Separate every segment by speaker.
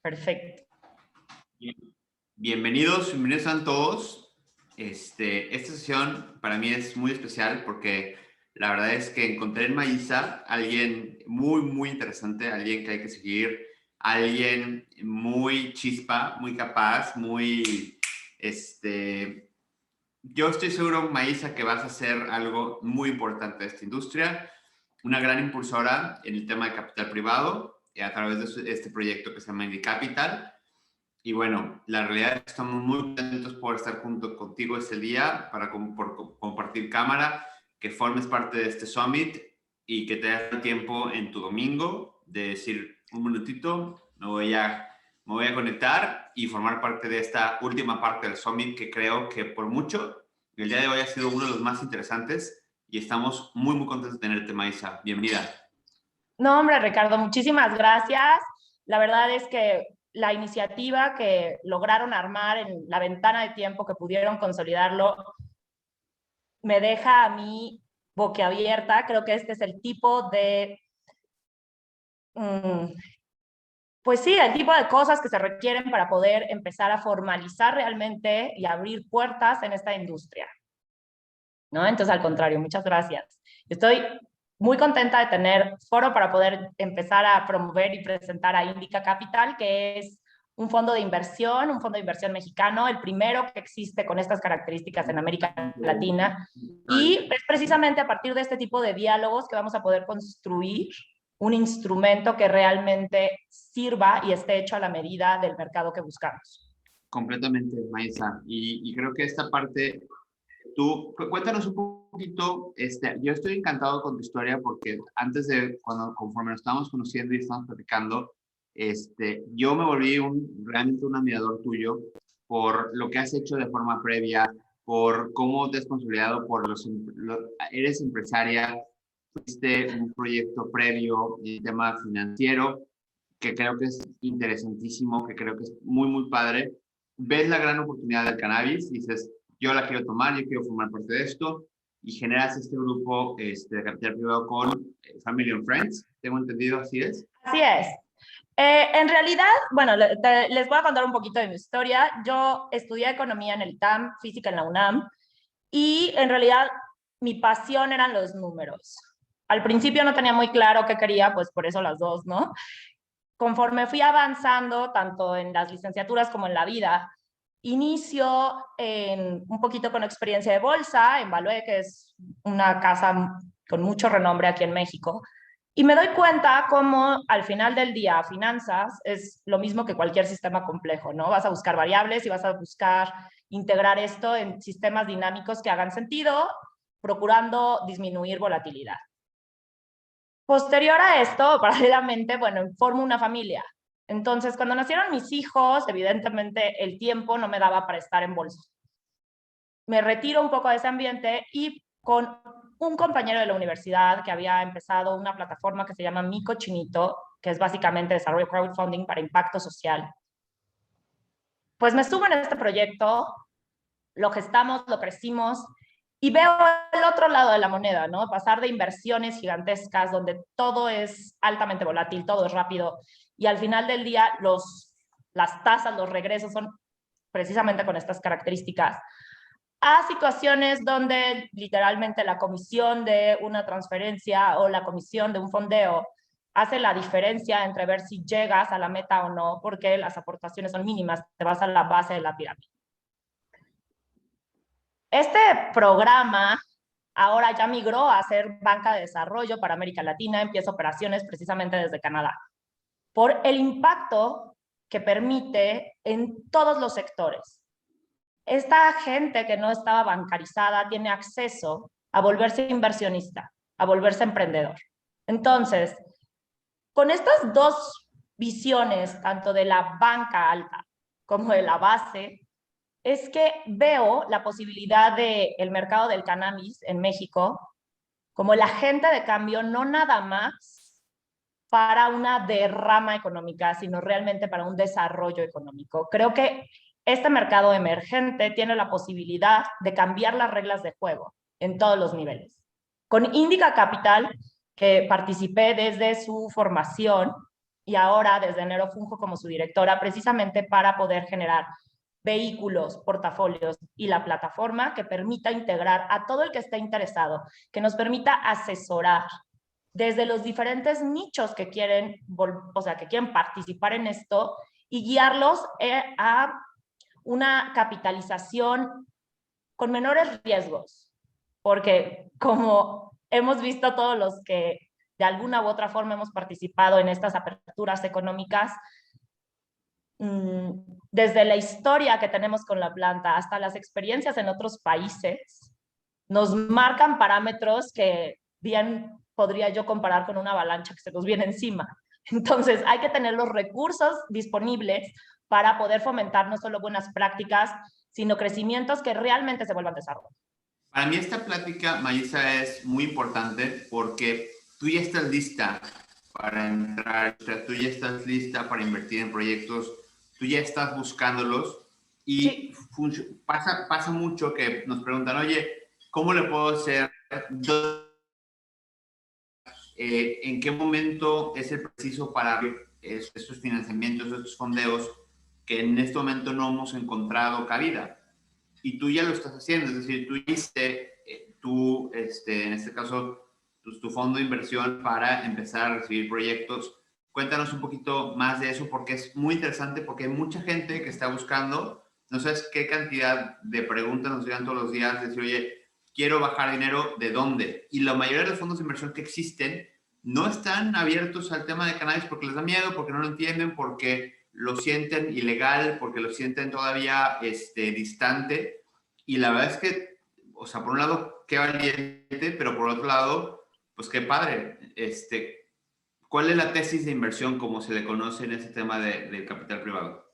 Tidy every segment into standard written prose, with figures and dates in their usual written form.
Speaker 1: Perfecto.
Speaker 2: Bienvenidos a todos. Esta sesión para mí es muy especial porque la verdad es que encontré en Maísa alguien muy interesante, alguien que hay que seguir, alguien muy chispa, muy capaz, yo estoy seguro, Maísa, que vas a hacer algo muy importante de esta industria, una gran impulsora en el tema de capital privado a través de este proyecto que se llama Indie Capital. Y bueno, la realidad es que estamos muy contentos por estar junto contigo este día, por compartir cámara, que formes parte de este summit y que te des el tiempo en tu domingo de decir un minutito, me voy a conectar y formar parte de esta última parte del summit que creo que por mucho el día de hoy ha sido uno de los más interesantes y estamos muy contentos de tenerte, Maísa. Bienvenida.
Speaker 1: No, hombre, Ricardo, muchísimas gracias. La verdad es que la iniciativa que lograron armar en la ventana de tiempo que pudieron consolidarlo me deja a mí boquiabierta. Creo que este es el tipo de... pues sí, el tipo de cosas que se requieren para poder empezar a formalizar realmente y abrir puertas en esta industria, ¿no? Entonces, al contrario, muchas gracias. Estoy muy contenta de tener foro para poder empezar a promover y presentar a Indica Capital, que es un fondo de inversión mexicano, el primero que existe con estas características en América Latina. Y es precisamente a partir de este tipo de diálogos que vamos a poder construir un instrumento que realmente sirva y esté hecho a la medida del mercado que buscamos.
Speaker 2: Completamente, Maísa. Y creo que esta parte, tú, cuéntanos un poquito, yo estoy encantado con tu historia porque conforme nos estábamos conociendo y estábamos platicando, yo me volví realmente un admirador tuyo por lo que has hecho de forma previa, por cómo te has consolidado, eres empresaria, fuiste un proyecto previo en tema financiero, que creo que es interesantísimo, que creo que es muy padre. Ves la gran oportunidad del cannabis, dices, yo la quiero tomar, yo quiero formar parte de esto, y generas este grupo de capital privado con Family and Friends. ¿Tengo entendido? ¿Así es?
Speaker 1: Así es. En realidad, bueno, les voy a contar un poquito de mi historia. Yo estudié economía en el ITAM, física en la UNAM, y en realidad mi pasión eran los números. Al principio no tenía muy claro qué quería, pues por eso las dos, ¿no? Conforme fui avanzando, tanto en las licenciaturas como en la vida, inicio un poquito con experiencia de bolsa, en Value, que es una casa con mucho renombre aquí en México, y me doy cuenta cómo al final del día finanzas es lo mismo que cualquier sistema complejo, ¿no? Vas a buscar variables y vas a buscar integrar esto en sistemas dinámicos que hagan sentido, procurando disminuir volatilidad. Posterior a esto, paralelamente, bueno, formo una familia. Entonces, cuando nacieron mis hijos, evidentemente el tiempo no me daba para estar en bolsa. Me retiro un poco de ese ambiente y con un compañero de la universidad que había empezado una plataforma que se llama Mi Cochinito, que es básicamente desarrollo crowdfunding para impacto social, pues me subo en este proyecto, lo gestamos, lo crecimos y veo el otro lado de la moneda, ¿no? Pasar de inversiones gigantescas donde todo es altamente volátil, todo es rápido y al final del día las tasas, los regresos son precisamente con estas características, a situaciones donde literalmente la comisión de una transferencia o la comisión de un fondeo hace la diferencia entre ver si llegas a la meta o no, porque las aportaciones son mínimas, te vas a la base de la pirámide. Este programa ahora ya migró a ser banca de desarrollo para América Latina, empieza operaciones precisamente desde Canadá, por el impacto que permite en todos los sectores. Esta gente que no estaba bancarizada tiene acceso a volverse inversionista, a volverse emprendedor. Entonces, con estas dos visiones, tanto de la banca alta como de la base, es que veo la posibilidad del mercado del cannabis en México como el agente de cambio, no nada más para una derrama económica, sino realmente para un desarrollo económico. Creo que este mercado emergente tiene la posibilidad de cambiar las reglas de juego en todos los niveles. Con Indica Capital, que participé desde su formación, y ahora desde enero funjo como su directora, precisamente para poder generar vehículos, portafolios y la plataforma que permita integrar a todo el que esté interesado, que nos permita asesorar desde los diferentes nichos que quieren, o sea, que quieren participar en esto y guiarlos a una capitalización con menores riesgos, porque como hemos visto todos los que de alguna u otra forma hemos participado en estas aperturas económicas, desde la historia que tenemos con la planta hasta las experiencias en otros países, nos marcan parámetros que bien podría yo comparar con una avalancha que se nos viene encima. Entonces hay que tener los recursos disponibles para poder fomentar no solo buenas prácticas, sino crecimientos que realmente se vuelvan desarrollo.
Speaker 2: Para mí esta plática, Maísa, es muy importante porque tú ya estás lista para entrar, o sea, tú ya estás lista para invertir en proyectos, tú ya estás buscándolos y sí, pasa mucho que nos preguntan, oye, ¿cómo le puedo hacer? ¿En qué momento es el preciso para estos financiamientos, estos fondeos que en este momento no hemos encontrado cabida? Y tú ya lo estás haciendo, es decir, tú hiciste, en este caso, tu fondo de inversión para empezar a recibir proyectos. Cuéntanos un poquito más de eso, porque es muy interesante, porque hay mucha gente que está buscando, no sabes qué cantidad de preguntas nos llegan todos los días, de decir, oye, quiero bajar dinero, ¿de dónde? Y la mayoría de los fondos de inversión que existen no están abiertos al tema de cannabis porque les da miedo, porque no lo entienden, porque lo sienten ilegal, porque lo sienten todavía distante. Y la verdad es que, o sea, por un lado, qué valiente, pero por otro lado, pues qué padre. ¿Cuál es la tesis de inversión, como se le conoce en ese tema del capital privado?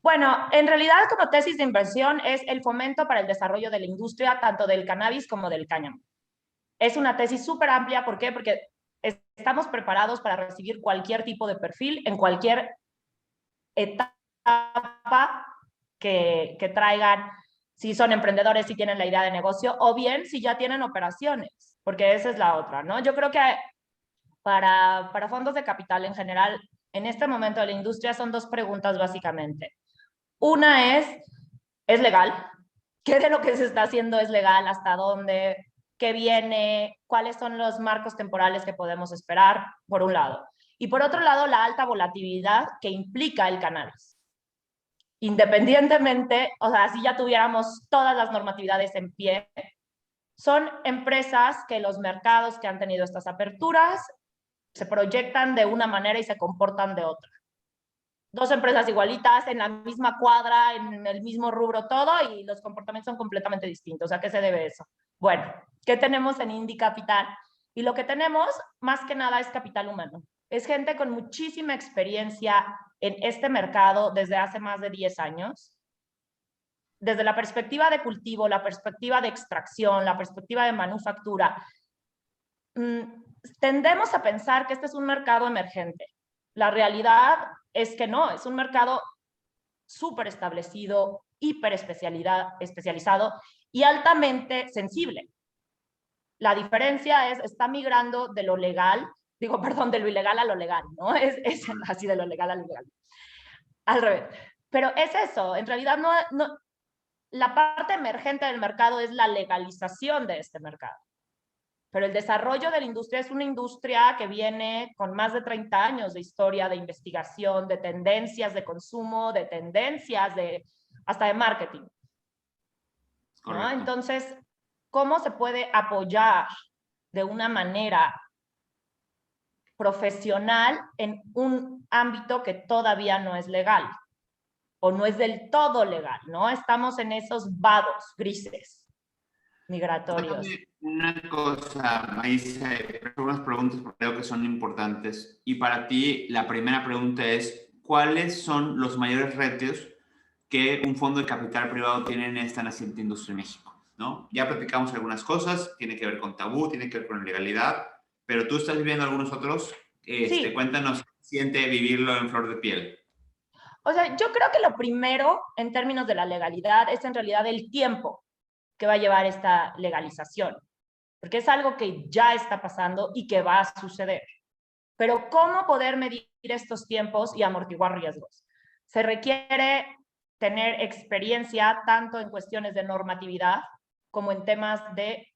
Speaker 1: Bueno, en realidad como tesis de inversión es el fomento para el desarrollo de la industria, tanto del cannabis como del cáñamo. Es una tesis súper amplia, ¿por qué? Porque estamos preparados para recibir cualquier tipo de perfil en cualquier etapa que traigan, si son emprendedores, si tienen la idea de negocio, o bien si ya tienen operaciones, porque esa es la otra, ¿no? Yo creo que para fondos de capital en general, en este momento de la industria son dos preguntas básicamente. Una ¿es legal? ¿Qué de lo que se está haciendo es legal? ¿Hasta dónde? ¿Qué viene? ¿Cuáles son los marcos temporales que podemos esperar? Por un lado. Y por otro lado, la alta volatilidad que implica el cannabis. Independientemente, o sea, si ya tuviéramos todas las normatividades en pie, son empresas que los mercados que han tenido estas aperturas se proyectan de una manera y se comportan de otra. Dos empresas igualitas, en la misma cuadra, en el mismo rubro, todo, y los comportamientos son completamente distintos. ¿A qué se debe eso? Bueno, ¿qué tenemos en Indie Capital? Y lo que tenemos, más que nada, es capital humano. Es gente con muchísima experiencia en este mercado desde hace más de 10 años. Desde la perspectiva de cultivo, la perspectiva de extracción, la perspectiva de manufactura, tendemos a pensar que este es un mercado emergente. La realidad es que no, es un mercado súper establecido, hiper especializado y altamente sensible. La diferencia está migrando de lo legal, de lo ilegal a lo legal, ¿no? Es así, de lo legal a lo legal. Al revés. Pero es eso, en realidad no, la parte emergente del mercado es la legalización de este mercado. Pero el desarrollo de la industria es una industria que viene con más de 30 años de historia, de investigación, de tendencias de consumo, de tendencias hasta de marketing, ¿no? Entonces, ¿cómo se puede apoyar de una manera profesional en un ámbito que todavía no es legal o no es del todo legal, ¿no? Estamos en esos vados grises migratorios.
Speaker 2: Una cosa, Maísa, unas preguntas porque creo que son importantes. Y para ti, la primera pregunta es, ¿cuáles son los mayores retos que un fondo de capital privado tiene en esta naciente industria en México? ¿No? Ya platicamos algunas cosas, tiene que ver con tabú, tiene que ver con legalidad, pero tú estás viviendo algunos otros.
Speaker 1: Sí.
Speaker 2: Cuéntanos, ¿siente vivirlo en flor de piel?
Speaker 1: O sea, yo creo que lo primero en términos de la legalidad es en realidad el tiempo que va a llevar esta legalización, porque es algo que ya está pasando y que va a suceder. Pero ¿cómo poder medir estos tiempos y amortiguar riesgos? Se requiere tener experiencia tanto en cuestiones de normatividad como en temas de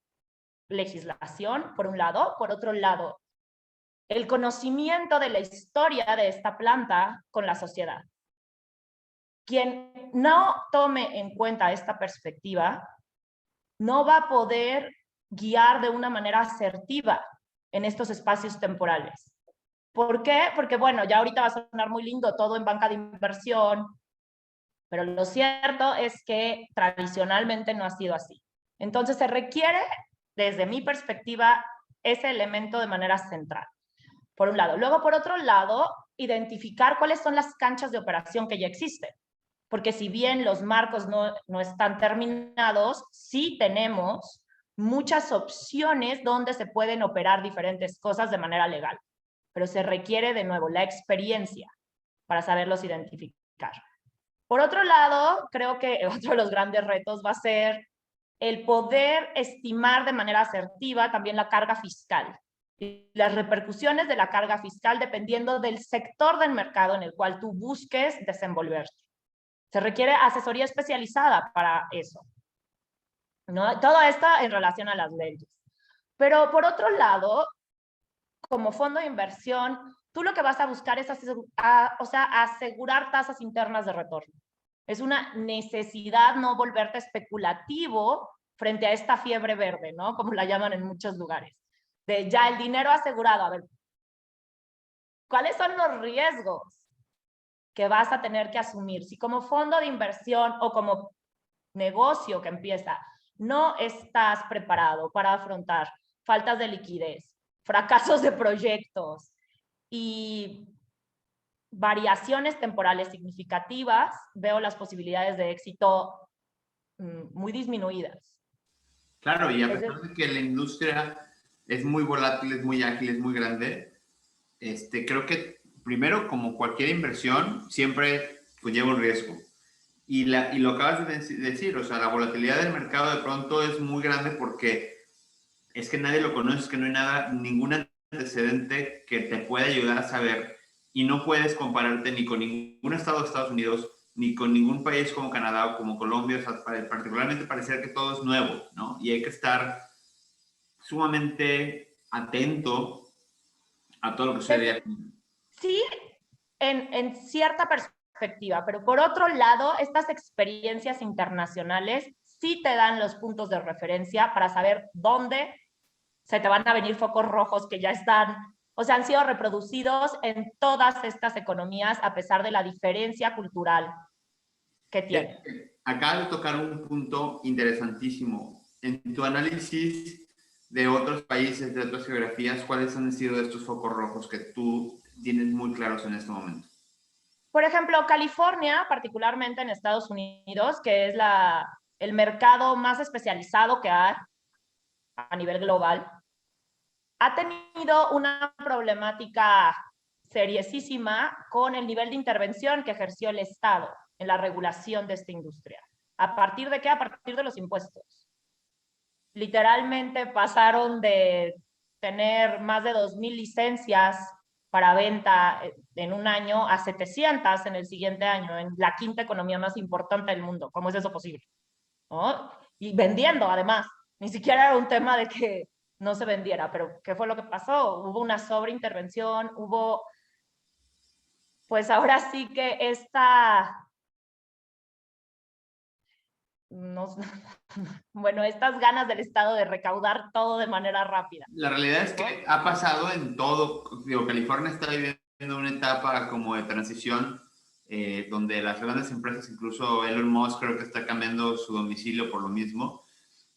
Speaker 1: legislación, por un lado. Por otro lado, el conocimiento de la historia de esta planta con la sociedad. Quien no tome en cuenta esta perspectiva no va a poder guiar de una manera asertiva en estos espacios temporales. ¿Por qué? Porque, bueno, ya ahorita va a sonar muy lindo todo en banca de inversión, pero lo cierto es que tradicionalmente no ha sido así. Entonces se requiere, desde mi perspectiva, ese elemento de manera central, por un lado. Luego, por otro lado, identificar cuáles son las canchas de operación que ya existen. Porque si bien los marcos no están terminados, sí tenemos muchas opciones donde se pueden operar diferentes cosas de manera legal. Pero se requiere, de nuevo, la experiencia para saberlos identificar. Por otro lado, creo que otro de los grandes retos va a ser el poder estimar de manera asertiva también la carga fiscal y las repercusiones de la carga fiscal dependiendo del sector del mercado en el cual tú busques desenvolverte. Se requiere asesoría especializada para eso, ¿no? Todo esto en relación a las leyes. Pero por otro lado, como fondo de inversión, tú lo que vas a buscar es asegurar tasas internas de retorno. Es una necesidad no volverte especulativo frente a esta fiebre verde, ¿no? Como la llaman en muchos lugares. De ya el dinero asegurado. A ver, ¿cuáles son los riesgos que vas a tener que asumir? Si como fondo de inversión o como negocio que empieza, no estás preparado para afrontar faltas de liquidez, fracasos de proyectos y variaciones temporales significativas, veo las posibilidades de éxito muy disminuidas.
Speaker 2: Claro, y a pesar de que la industria es muy volátil, es muy ágil, es muy grande, creo que primero, como cualquier inversión, siempre conlleva un riesgo. Y lo acabas de decir, o sea, la volatilidad del mercado de pronto es muy grande porque es que nadie lo conoce, es que no hay nada, ningún antecedente que te pueda ayudar a saber y no puedes compararte ni con ningún estado de Estados Unidos, ni con ningún país como Canadá o como Colombia, o sea, particularmente parecer que todo es nuevo, ¿no? Y hay que estar sumamente atento a todo lo que sucede aquí.
Speaker 1: Sí, en cierta perspectiva, pero por otro lado, estas experiencias internacionales sí te dan los puntos de referencia para saber dónde se te van a venir focos rojos que ya están, o sea, han sido reproducidos en todas estas economías a pesar de la diferencia cultural que tienen.
Speaker 2: Acabas de tocar un punto interesantísimo. En tu análisis de otros países, de otras geografías, ¿cuáles han sido estos focos rojos que tú tienes muy claros en este momento?
Speaker 1: Por ejemplo, California, particularmente en Estados Unidos, que es el mercado más especializado que hay a nivel global, ha tenido una problemática seriosísima con el nivel de intervención que ejerció el Estado en la regulación de esta industria. ¿A partir de qué? A partir de los impuestos. Literalmente pasaron de tener más de 2,000 licencias para venta en un año a 700 en el siguiente año, en la quinta economía más importante del mundo. ¿Cómo es eso posible? ¿No? Y vendiendo, además. Ni siquiera era un tema de que no se vendiera, pero ¿qué fue lo que pasó? Hubo una sobreintervención, hubo, pues ahora sí que no, bueno, estas ganas del Estado de recaudar todo de manera rápida.
Speaker 2: La realidad es que ha pasado en todo. Digo, California está viviendo una etapa como de transición donde las grandes empresas, incluso Elon Musk, creo que está cambiando su domicilio por lo mismo.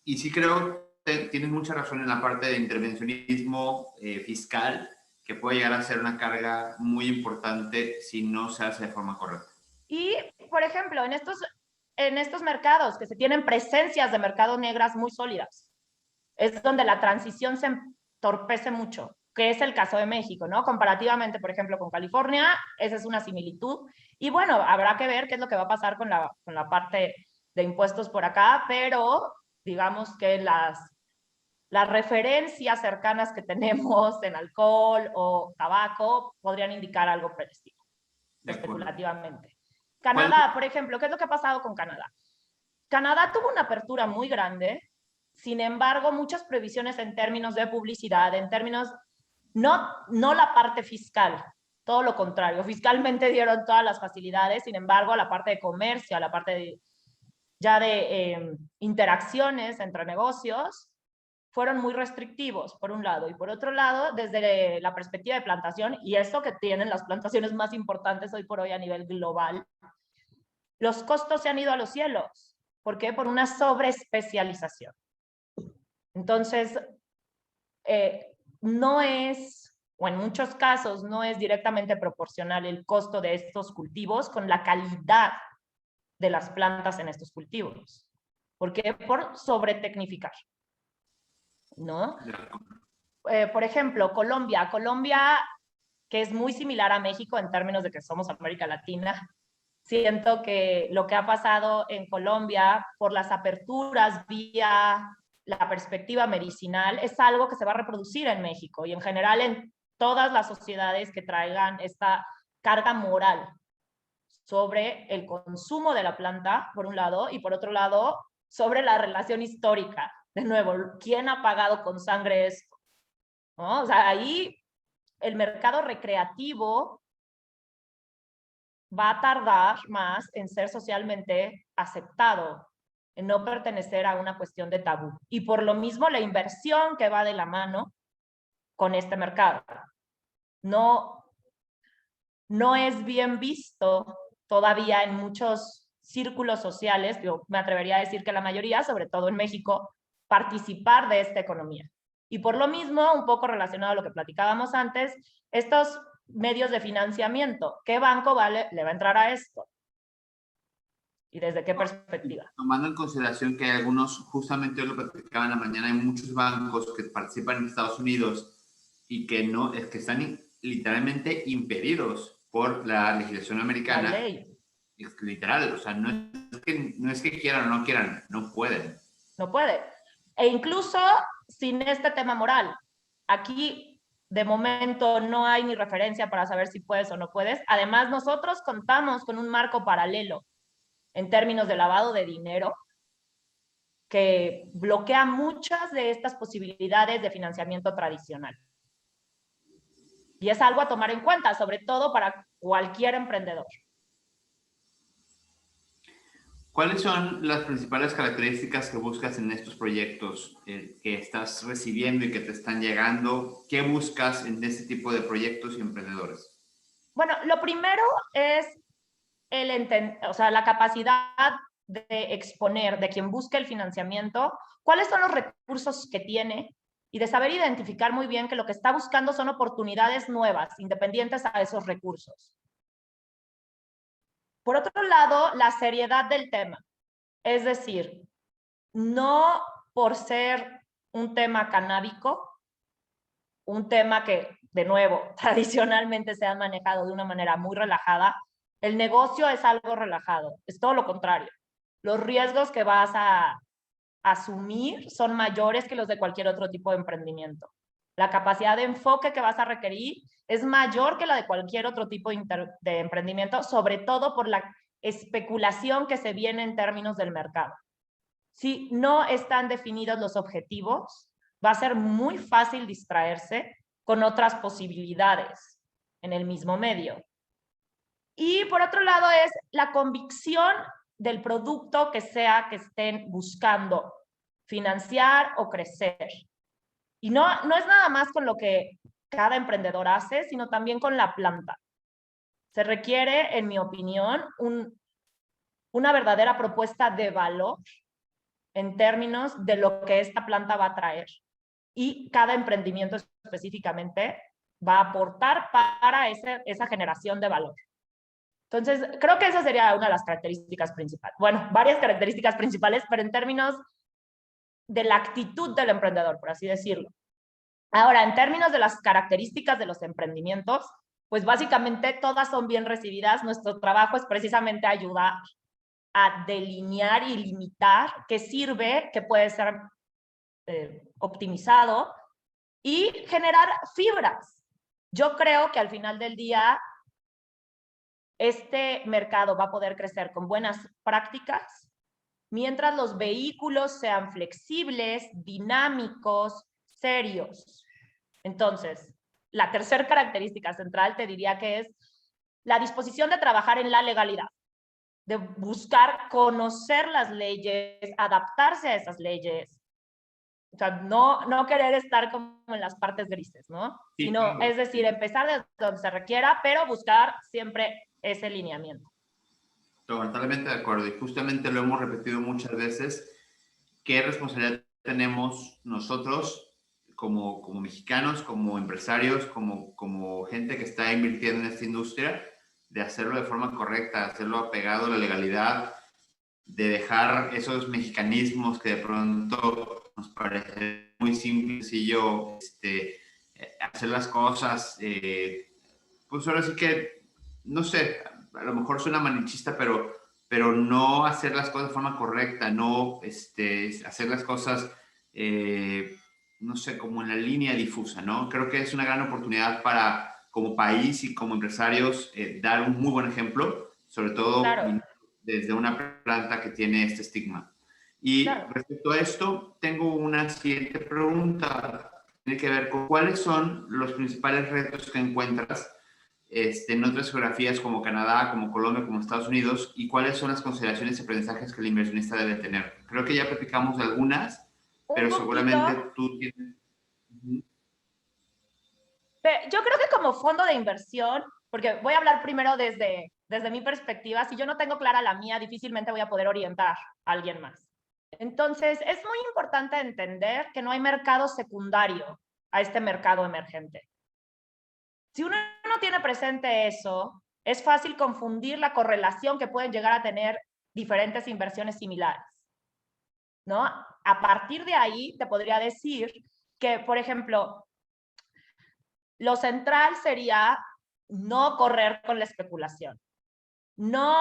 Speaker 2: Y sí creo que tienes mucha razón en la parte de intervencionismo fiscal, que puede llegar a ser una carga muy importante si no se hace de forma correcta.
Speaker 1: Y, por ejemplo, en estos mercados que se tienen presencias de mercado negras muy sólidas, es donde la transición se entorpece mucho, que es el caso de México, ¿no? Comparativamente, por ejemplo, con California, esa es una similitud. Y bueno, habrá que ver qué es lo que va a pasar con la parte de impuestos por acá, pero digamos que las referencias cercanas que tenemos en alcohol o tabaco podrían indicar algo por el estilo, especulativamente. Canadá, por ejemplo, ¿qué es lo que ha pasado con Canadá? Canadá tuvo una apertura muy grande, sin embargo, muchas prohibiciones en términos de publicidad, en términos, no la parte fiscal, todo lo contrario, fiscalmente dieron todas las facilidades, sin embargo, la parte de comercio, la parte de, ya de interacciones entre negocios, fueron muy restrictivos, por un lado, y por otro lado, desde la perspectiva de plantación, y esto que tienen las plantaciones más importantes hoy por hoy a nivel global, los costos se han ido a los cielos. ¿Por qué? Por una sobreespecialización. Entonces, no es, o en muchos casos, no es directamente proporcional el costo de estos cultivos con la calidad de las plantas en estos cultivos. ¿Por qué? Por sobretecnificar, ¿no? Por ejemplo, Colombia, que es muy similar a México en términos de que somos América Latina. Siento que lo que ha pasado en Colombia por las aperturas vía la perspectiva medicinal es algo que se va a reproducir en México y en general en todas las sociedades que traigan esta carga moral sobre el consumo de la planta, por un lado, y por otro lado, sobre la relación histórica. De nuevo, ¿quién ha pagado con sangre esto? ¿No? O sea, ahí el mercado recreativo va a tardar más en ser socialmente aceptado, en no pertenecer a una cuestión de tabú. Y por lo mismo la inversión que va de la mano con este mercado. No es bien visto todavía en muchos círculos sociales, yo me atrevería a decir que la mayoría, sobre todo en México, participar de esta economía. Y por lo mismo, un poco relacionado a lo que platicábamos antes, estos medios de financiamiento, ¿qué banco le va a entrar a esto? ¿Y desde qué perspectiva?
Speaker 2: Tomando en consideración que hay algunos, justamente hoy lo platicaba en la mañana, hay muchos bancos que participan en Estados Unidos y que no, es que están literalmente impedidos por la legislación americana.
Speaker 1: La ley.
Speaker 2: Es literal, o sea, no es que quieran o no quieran, no pueden.
Speaker 1: No puede. E incluso sin este tema moral. Aquí, de momento, no hay ni referencia para saber si puedes o no puedes. Además, nosotros contamos con un marco paralelo en términos de lavado de dinero que bloquea muchas de estas posibilidades de financiamiento tradicional. Y es algo a tomar en cuenta, sobre todo para cualquier emprendedor.
Speaker 2: ¿Cuáles son las principales características que buscas en estos proyectos que estás recibiendo y que te están llegando? ¿Qué buscas en este tipo de proyectos y emprendedores?
Speaker 1: Bueno, lo primero es la capacidad de exponer de quien busca el financiamiento cuáles son los recursos que tiene y de saber identificar muy bien que lo que está buscando son oportunidades nuevas, independientes a esos recursos. Por otro lado, la seriedad del tema. Es decir, no por ser un tema canábico, un tema que, de nuevo, tradicionalmente se ha manejado de una manera muy relajada, el negocio es algo relajado, es todo lo contrario. Los riesgos que vas a asumir son mayores que los de cualquier otro tipo de emprendimiento. La capacidad de enfoque que vas a requerir es mayor que la de cualquier otro tipo de emprendimiento, sobre todo por la especulación que se viene en términos del mercado. Si no están definidos los objetivos, va a ser muy fácil distraerse con otras posibilidades en el mismo medio. Y por otro lado es la convicción del producto que sea que estén buscando financiar o crecer. Y no es nada más con lo que cada emprendedor hace, sino también con la planta. Se requiere, en mi opinión, una verdadera propuesta de valor en términos de lo que esta planta va a traer. Y cada emprendimiento específicamente va a aportar para esa generación de valor. Entonces, creo que esa sería una de las características principales. Bueno, varias características principales, pero en términos de la actitud del emprendedor, por así decirlo. Ahora, en términos de las características de los emprendimientos, pues básicamente todas son bien recibidas. Nuestro trabajo es precisamente ayudar a delinear y limitar qué sirve, qué puede ser optimizado y generar fibras. Yo creo que al final del día este mercado va a poder crecer con buenas prácticas mientras los vehículos sean flexibles, dinámicos, serios. Entonces, la tercera característica central te diría que es la disposición de trabajar en la legalidad, de buscar conocer las leyes, adaptarse a esas leyes. O sea, no querer estar como en las partes grises, ¿no?
Speaker 2: Sí,
Speaker 1: Sino,
Speaker 2: claro.
Speaker 1: es decir, empezar desde donde se requiera, pero buscar siempre ese lineamiento.
Speaker 2: Totalmente de acuerdo. Y justamente lo hemos repetido muchas veces. ¿Qué responsabilidad tenemos nosotros como mexicanos, como empresarios, como gente que está invirtiendo en esta industria, de hacerlo de forma correcta, hacerlo apegado a la legalidad, de dejar esos mexicanismos que de pronto nos parece muy simple, sencillo, hacer las cosas, pues ahora sí que, no sé, a lo mejor suena malinchista, pero no hacer las cosas de forma correcta, no hacer las cosas, no sé, como en la línea difusa, ¿no? Creo que es una gran oportunidad para, como país y como empresarios, dar un muy buen ejemplo, sobre todo
Speaker 1: Claro,
Speaker 2: desde una planta que tiene este estigma. Y
Speaker 1: claro.
Speaker 2: respecto a esto, tengo una siguiente pregunta. Tiene que ver con cuáles son los principales retos que encuentras en otras geografías como Canadá, como Colombia, como Estados Unidos, y cuáles son las consideraciones y aprendizajes que el inversionista debe tener. Creo que ya platicamos de algunas,
Speaker 1: Un
Speaker 2: pero
Speaker 1: poquito,
Speaker 2: seguramente tú tienes...
Speaker 1: yo creo que como fondo de inversión, porque voy a hablar primero desde mi perspectiva, si yo no tengo clara la mía, difícilmente voy a poder orientar a alguien más. Entonces, es muy importante entender que no hay mercado secundario a este mercado emergente. Si uno no tiene presente eso, es fácil confundir la correlación que pueden llegar a tener diferentes inversiones similares, ¿no? A partir de ahí, te podría decir que, por ejemplo, lo central sería no correr con la especulación, no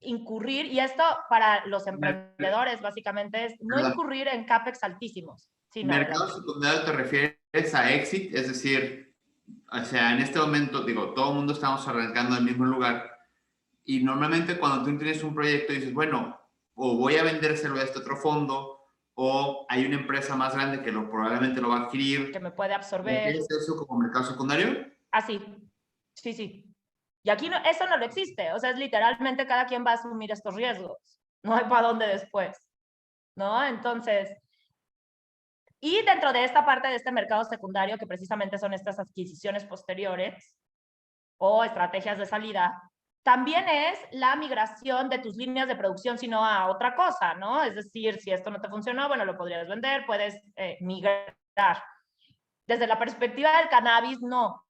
Speaker 1: incurrir, y esto para los emprendedores básicamente es no
Speaker 2: Perdón,
Speaker 1: incurrir en CAPEX altísimos, sino
Speaker 2: ¿mercado
Speaker 1: adelante.
Speaker 2: secundario te refieres a exit? Es decir, o sea, en este momento, digo, todo el mundo estamos arrancando del mismo lugar y normalmente cuando tú tienes un proyecto dices, bueno, o voy a vendérselo a este otro fondo o hay una empresa más grande que probablemente lo va a
Speaker 1: Que
Speaker 2: adquirir.
Speaker 1: me puede absorber,
Speaker 2: ¿Es eso como mercado secundario?
Speaker 1: así, sí, sí. Y aquí no, eso no lo existe, o sea, es literalmente cada quien va a asumir estos riesgos, no hay para dónde después, ¿no? Entonces, y dentro de esta parte de este mercado secundario, que precisamente son estas adquisiciones posteriores o estrategias de salida, también es la migración de tus líneas de producción, sino a otra cosa, ¿no? Es decir, si esto no te funcionó, bueno, lo podrías vender, puedes migrar. Desde la perspectiva del cannabis, no.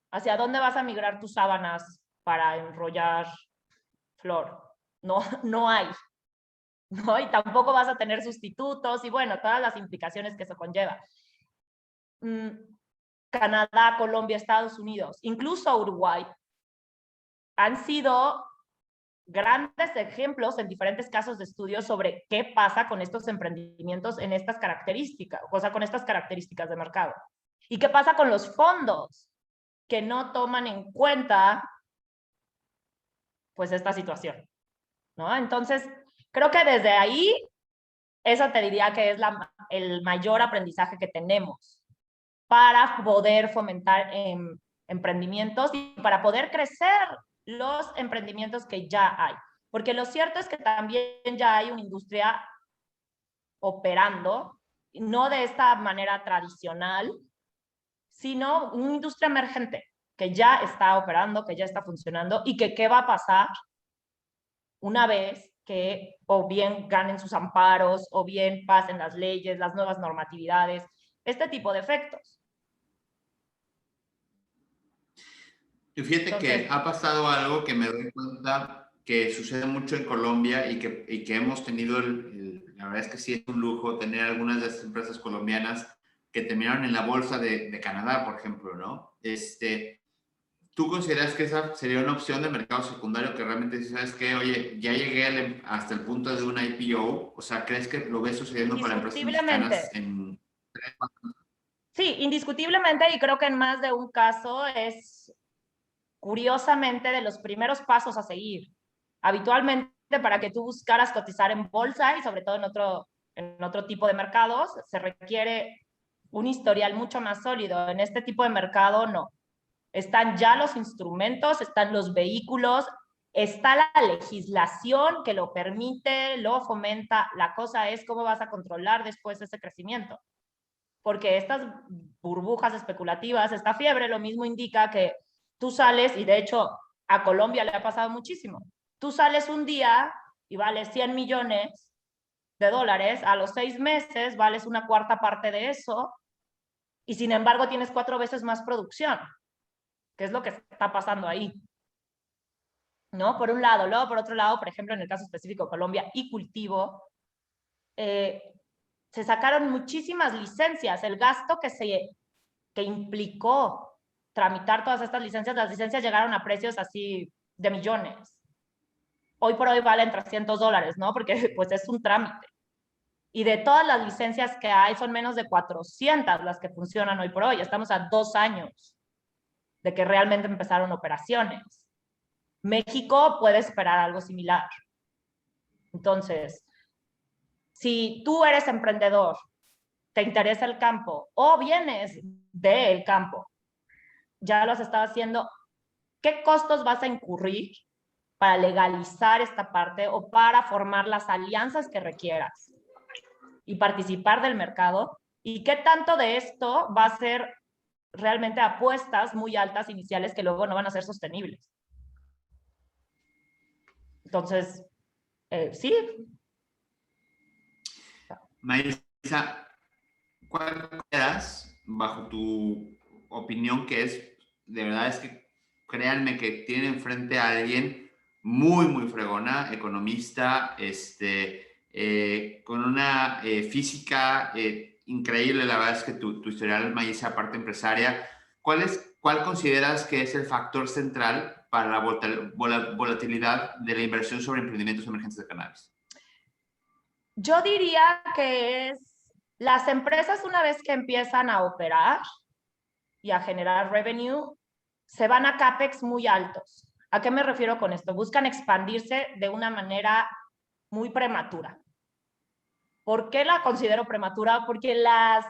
Speaker 1: ¿Hacia dónde vas a migrar tus sábanas para enrollar flor? No, no hay, ¿no? Y tampoco vas a tener sustitutos y bueno, todas las implicaciones que eso conlleva. Canadá, Colombia, Estados Unidos, incluso Uruguay, han sido grandes ejemplos en diferentes casos de estudio sobre qué pasa con estos emprendimientos en estas características, o sea, con estas características de mercado. ¿Y qué pasa con los fondos que no toman en cuenta pues esta situación? ¿No? Entonces, creo que desde ahí, eso te diría que es el mayor aprendizaje que tenemos para poder fomentar emprendimientos y para poder crecer los emprendimientos que ya hay. Porque lo cierto es que también ya hay una industria operando, no de esta manera tradicional, sino una industria emergente que ya está operando, que ya está funcionando y que qué va a pasar una vez que o bien ganen sus amparos o bien pasen las leyes, las nuevas normatividades, este tipo de efectos.
Speaker 2: Y fíjate que
Speaker 1: Entonces,
Speaker 2: ha pasado algo que me doy cuenta que sucede mucho en Colombia y que hemos tenido, la verdad es que sí es un lujo tener algunas de estas empresas colombianas que terminaron en la bolsa de Canadá, por ejemplo, ¿no? ¿Tú consideras que esa sería una opción de mercado secundario que realmente, sabes que, oye, ya llegué hasta el punto de un IPO? O sea, ¿crees que lo ves sucediendo para empresas mexicanas
Speaker 1: Indiscutiblemente.
Speaker 2: en...
Speaker 1: Sí, indiscutiblemente, y creo que en más de un caso es curiosamente de los primeros pasos a seguir. Habitualmente, para que tú buscaras cotizar en bolsa y sobre todo en otro tipo de mercados, se requiere un historial mucho más sólido. En este tipo de mercado no. Están ya los instrumentos, están los vehículos, está la legislación que lo permite, lo fomenta. La cosa es cómo vas a controlar después ese crecimiento. Porque estas burbujas especulativas, esta fiebre, lo mismo indica que tú sales, y de hecho a Colombia le ha pasado muchísimo, tú sales un día y vales 100 millones de dólares, a los 6 meses vales una cuarta parte de eso, y sin embargo tienes 4 veces más producción, que es lo que está pasando ahí. ¿No? Por un lado, luego por otro lado, por ejemplo, en el caso específico de Colombia y cultivo, se sacaron muchísimas licencias. El gasto que implicó tramitar todas estas licencias, las licencias llegaron a precios así de millones. Hoy por hoy valen $300, ¿no? Porque pues es un trámite. Y de todas las licencias que hay, son menos de 400 las que funcionan hoy por hoy. Estamos a 2 años de que realmente empezaron operaciones. México puede esperar algo similar. Entonces, si tú eres emprendedor, te interesa el campo o vienes del campo, ya lo has estado haciendo, ¿qué costos vas a incurrir para legalizar esta parte o para formar las alianzas que requieras y participar del mercado? ¿Y qué tanto de esto va a ser realmente apuestas muy altas iniciales que luego no van a ser sostenibles? Entonces, sí.
Speaker 2: Maísa, ¿cuál consideras, bajo tu opinión, que es, de verdad es que créanme que tienen enfrente a alguien muy, muy fregona, economista, con una física increíble? La verdad es que tu historial, Maísa, aparte empresaria, ¿cuál consideras que es el factor central para la volatilidad de la inversión sobre emprendimientos emergentes de cannabis?
Speaker 1: Yo diría que es las empresas, una vez que empiezan a operar y a generar revenue, se van a CAPEX muy altos. ¿A qué me refiero con esto? Buscan expandirse de una manera muy prematura. ¿Por qué la considero prematura? Porque las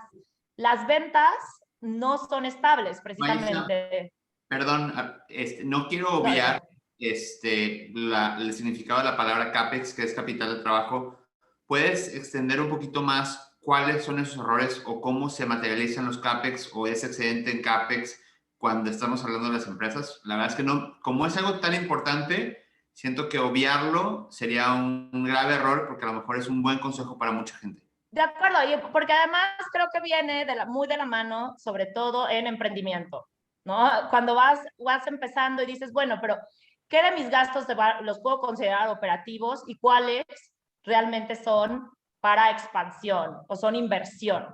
Speaker 1: ventas no son estables,
Speaker 2: Maísa,
Speaker 1: precisamente.
Speaker 2: perdón, no quiero
Speaker 1: No,
Speaker 2: obviar el significado de la palabra CAPEX, que es capital de trabajo. ¿Puedes extender un poquito más cuáles son esos errores o cómo se materializan los CAPEX o ese excedente en CAPEX cuando estamos hablando de las empresas? La verdad es que no, como es algo tan importante, siento que obviarlo sería un grave error, porque a lo mejor es un buen consejo para mucha gente.
Speaker 1: de acuerdo, porque además creo que viene muy de la mano, sobre todo en emprendimiento, ¿no? Cuando vas empezando y dices, bueno, pero ¿qué de mis gastos los puedo considerar operativos y cuáles realmente son para expansión o son inversión?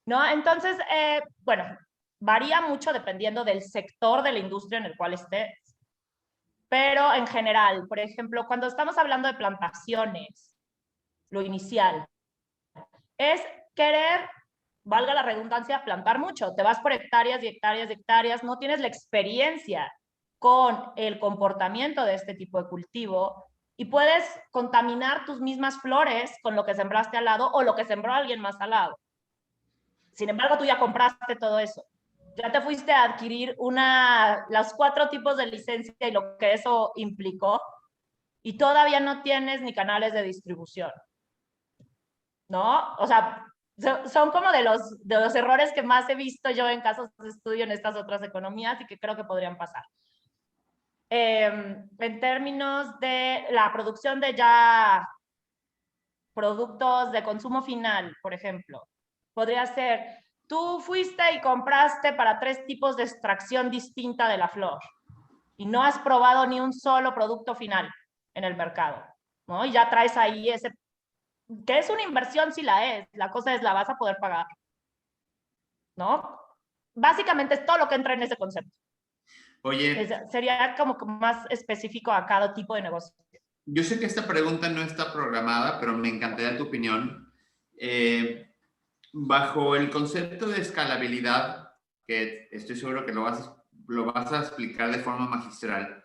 Speaker 1: ¿No? Entonces, bueno, varía mucho dependiendo del sector de la industria en el cual estés. Pero en general, por ejemplo, cuando estamos hablando de plantaciones, lo inicial es querer, valga la redundancia, plantar mucho. Te vas por hectáreas y hectáreas y hectáreas, no tienes la experiencia con el comportamiento de este tipo de cultivo y puedes contaminar tus mismas flores con lo que sembraste al lado o lo que sembró alguien más al lado. Sin embargo, tú ya compraste todo eso. Ya te fuiste a adquirir los 4 tipos de licencia y lo que eso implicó, y todavía no tienes ni canales de distribución, ¿no? O sea, son como de los errores que más he visto yo en casos de estudio en estas otras economías y que creo que podrían pasar. En términos de la producción de ya productos de consumo final, por ejemplo, podría ser, tú fuiste y compraste para 3 tipos de extracción distinta de la flor y no has probado ni un solo producto final en el mercado, ¿no? Y ya traes ahí ese, que es una inversión si la es, la cosa es la vas a poder pagar, ¿no? Básicamente es todo lo que entra en ese concepto.
Speaker 2: Oye,
Speaker 1: Sería como que más específico a cada tipo de negocio.
Speaker 2: yo sé que esta pregunta no está programada, pero me encantaría tu opinión. Bajo el concepto de escalabilidad, que estoy seguro que lo vas a explicar de forma magistral,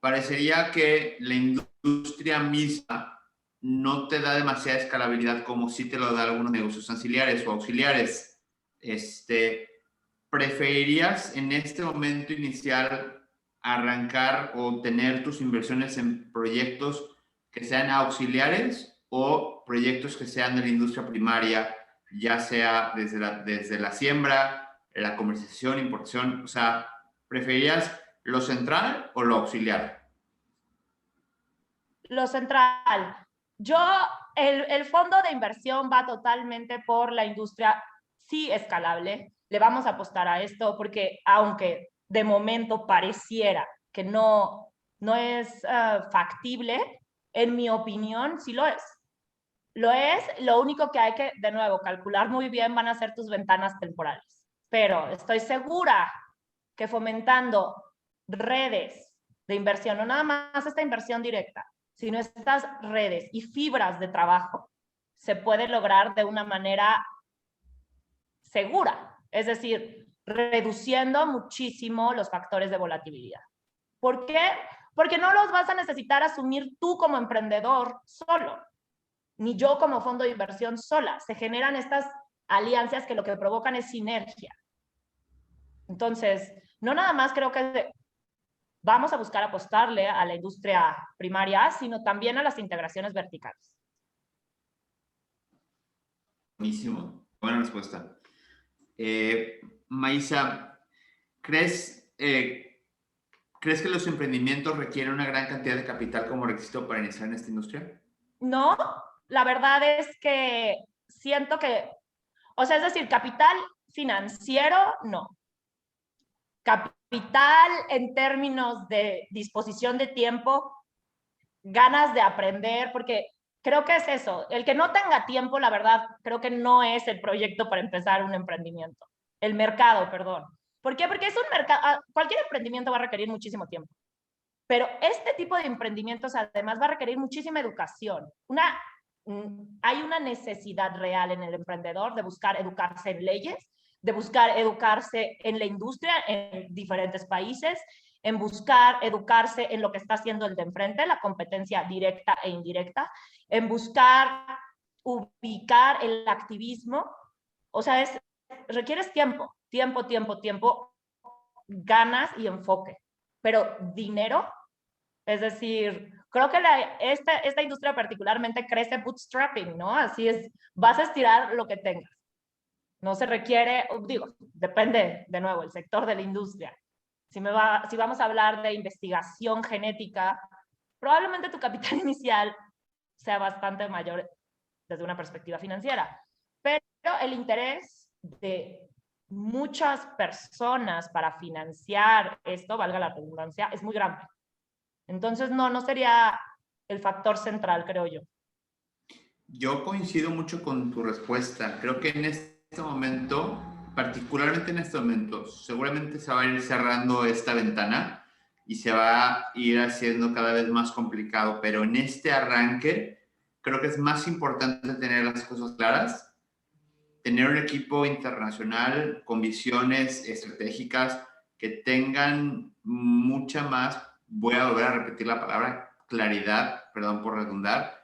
Speaker 2: parecería que la industria misma no te da demasiada escalabilidad como si te lo da algunos negocios ancillarios o auxiliares. ¿Preferirías en este momento inicial arrancar o tener tus inversiones en proyectos que sean auxiliares o proyectos que sean de la industria primaria, ya sea desde la siembra, la comercialización, importación? O sea, ¿preferirías lo central o lo auxiliar?
Speaker 1: Lo central. Yo, el fondo de inversión va totalmente por la industria, sí, escalable. Le vamos a apostar a esto porque aunque de momento pareciera que no es factible, en mi opinión sí lo es. Lo es, lo único que hay que, de nuevo, calcular muy bien van a ser tus ventanas temporales. Pero estoy segura que fomentando redes de inversión, no nada más esta inversión directa, sino estas redes y fibras de trabajo, se puede lograr de una manera segura, es decir, reduciendo muchísimo los factores de volatilidad. ¿Por qué? Porque no los vas a necesitar asumir tú como emprendedor solo, ni yo como fondo de inversión sola. Se generan estas alianzas que lo que provocan es sinergia. Entonces, no nada más creo que vamos a buscar apostarle a la industria primaria, sino también a las integraciones verticales.
Speaker 2: Buenísimo, buena respuesta. Maísa, ¿crees que los emprendimientos requieren una gran cantidad de capital como requisito para iniciar en esta industria?
Speaker 1: No, la verdad es que siento que, o sea, es decir, capital financiero, no. Capital en términos de disposición de tiempo, ganas de aprender, porque creo que es eso. El que no tenga tiempo, la verdad, creo que no es el proyecto para empezar un emprendimiento. El mercado, perdón. ¿Por qué? Porque es un mercado, cualquier emprendimiento va a requerir muchísimo tiempo. Pero este tipo de emprendimientos además va a requerir muchísima educación. Hay una necesidad real en el emprendedor de buscar educarse en leyes, de buscar educarse en la industria en diferentes países, en buscar educarse en lo que está haciendo el de enfrente, la competencia directa e indirecta, en buscar ubicar el activismo. O sea, requieres tiempo, ganas y enfoque. Pero dinero, es decir, creo que esta industria particularmente crece bootstrapping, ¿no? Así es, vas a estirar lo que tengas. No se requiere, digo, depende de nuevo el sector de la industria. Si vamos a hablar de investigación genética, probablemente tu capital inicial sea bastante mayor desde una perspectiva financiera. Pero el interés de muchas personas para financiar esto, valga la redundancia, es muy grande. Entonces, no sería el factor central, creo yo.
Speaker 2: Yo coincido mucho con tu respuesta. Creo que en este momento, particularmente en este momento, seguramente se va a ir cerrando esta ventana y se va a ir haciendo cada vez más complicado, pero en este arranque creo que es más importante tener las cosas claras, tener un equipo internacional con visiones estratégicas que tengan mucha más, voy a volver a repetir la palabra, claridad, perdón por redundar,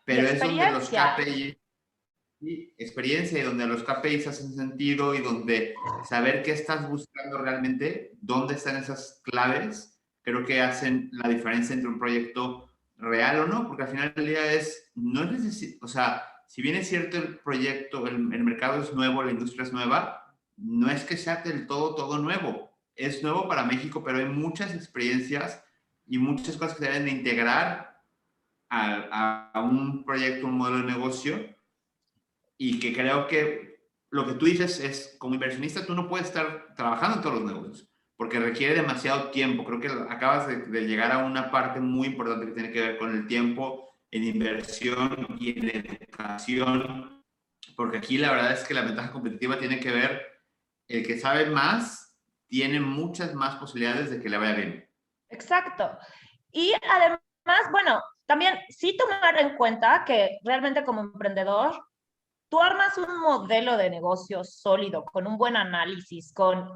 Speaker 2: pero es donde los KPIs, experiencia, y donde los KPIs hacen sentido y donde saber qué estás buscando realmente, dónde están esas claves, creo que hacen la diferencia entre un proyecto real o no, porque al final del día no es o sea, si bien es cierto el proyecto, el mercado es nuevo, la industria es nueva, no es que sea del todo nuevo. Es nuevo para México, pero hay muchas experiencias y muchas cosas que se deben de integrar a un proyecto, un modelo de negocio, y que creo que lo que tú dices es, como inversionista, tú no puedes estar trabajando en todos los negocios, porque requiere demasiado tiempo. Creo que acabas de llegar a una parte muy importante que tiene que ver con el tiempo en inversión y en educación, porque aquí la verdad es que la ventaja competitiva tiene que ver, el que sabe más tiene muchas más posibilidades de que le vaya bien.
Speaker 1: Exacto. Y además, bueno, también sí tomar en cuenta que realmente como emprendedor, tú armas un modelo de negocio sólido, con un buen análisis, con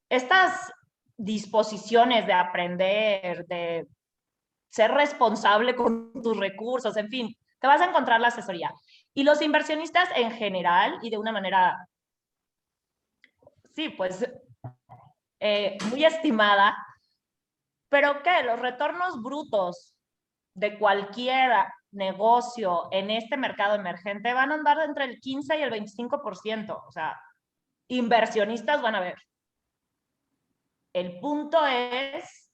Speaker 1: estas disposiciones de aprender, de ser responsable con tus recursos, en fin, te vas a encontrar la asesoría. Y los inversionistas en general y de una manera, sí, pues muy estimada, pero ¿qué? Los retornos brutos de cualquier negocio en este mercado emergente van a andar entre el 15 y el 25%. O sea, inversionistas van a ver. El punto es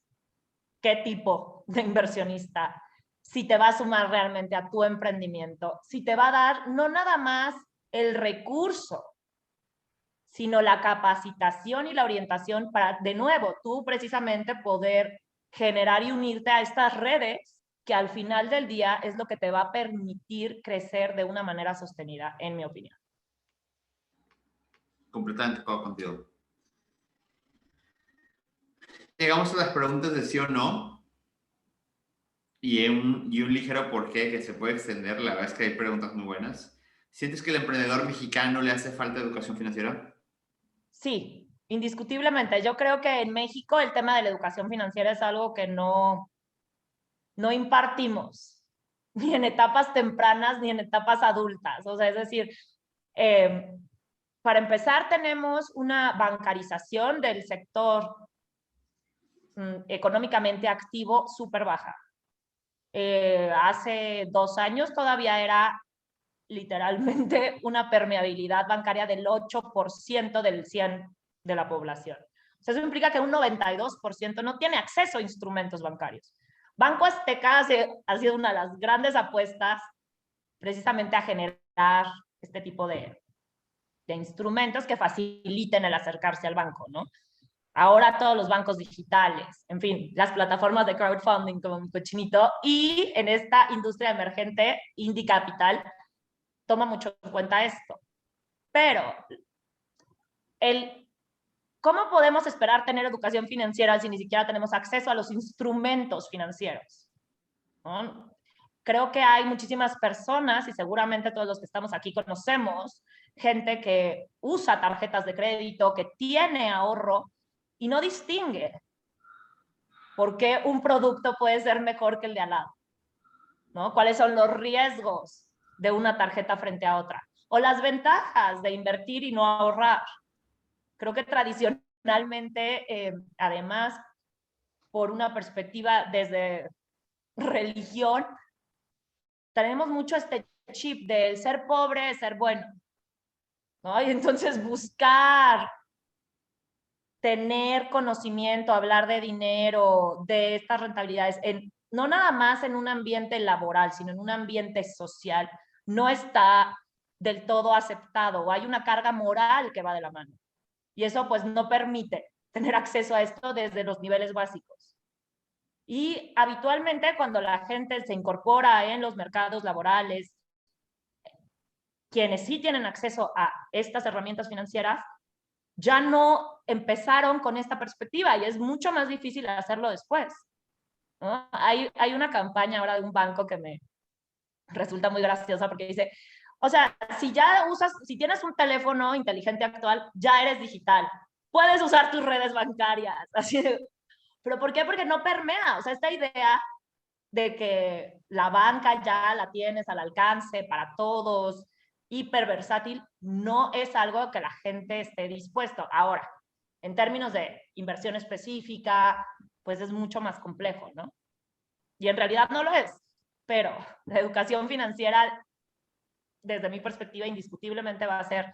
Speaker 1: qué tipo de inversionista, si te va a sumar realmente a tu emprendimiento, si te va a dar no nada más el recurso, sino la capacitación y la orientación para, de nuevo, tú precisamente poder generar y unirte a estas redes que al final del día es lo que te va a permitir crecer de una manera sostenida, en mi opinión.
Speaker 2: Completamente de acuerdo contigo. Llegamos a las preguntas de sí o no y un ligero porqué que se puede extender. La verdad es que hay preguntas muy buenas. ¿Sientes que al emprendedor mexicano le hace falta educación financiera?
Speaker 1: Sí, indiscutiblemente. Yo creo que en México el tema de la educación financiera es algo que no impartimos, ni en etapas tempranas ni en etapas adultas. O sea, es decir, eh, para empezar tenemos una bancarización del sector económicamente activo súper baja. Hace 2 años todavía era literalmente una permeabilidad bancaria del 8% del 100% de la población. O sea, eso implica que un 92% no tiene acceso a instrumentos bancarios. Banco Azteca ha sido una de las grandes apuestas precisamente a generar este tipo de instrumentos que faciliten el acercarse al banco, ¿no? Ahora todos los bancos digitales, en fin, las plataformas de crowdfunding como mi cochinito, y en esta industria emergente, Indie Capital, toma mucho en cuenta esto. Pero ¿cómo podemos esperar tener educación financiera si ni siquiera tenemos acceso a los instrumentos financieros? ¿No? Creo que hay muchísimas personas, y seguramente todos los que estamos aquí conocemos, gente que usa tarjetas de crédito, que tiene ahorro y no distingue por qué un producto puede ser mejor que el de al lado, ¿no? ¿Cuáles son los riesgos de una tarjeta frente a otra? O las ventajas de invertir y no ahorrar. Creo que tradicionalmente, además, por una perspectiva desde religión, tenemos mucho este chip del ser pobre es ser bueno, ¿no? Y entonces buscar tener conocimiento, hablar de dinero, de estas rentabilidades, no nada más en un ambiente laboral, sino en un ambiente social, no está del todo aceptado, o hay una carga moral que va de la mano. Y eso pues no permite tener acceso a esto desde los niveles básicos. Y habitualmente cuando la gente se incorpora en los mercados laborales, quienes sí tienen acceso a estas herramientas financieras, ya no empezaron con esta perspectiva y es mucho más difícil hacerlo después, ¿no? Hay una campaña ahora de un banco que me resulta muy graciosa porque dice, o sea, si tienes un teléfono inteligente actual, ya eres digital, puedes usar tus redes bancarias, así de, ¿pero por qué? Porque no permea, o sea, esta idea de que la banca ya la tienes al alcance para todos, hiperversátil, no es algo que la gente esté dispuesto. Ahora, en términos de inversión específica, pues es mucho más complejo, ¿no? Y en realidad no lo es, pero la educación financiera, desde mi perspectiva, indiscutiblemente va a ser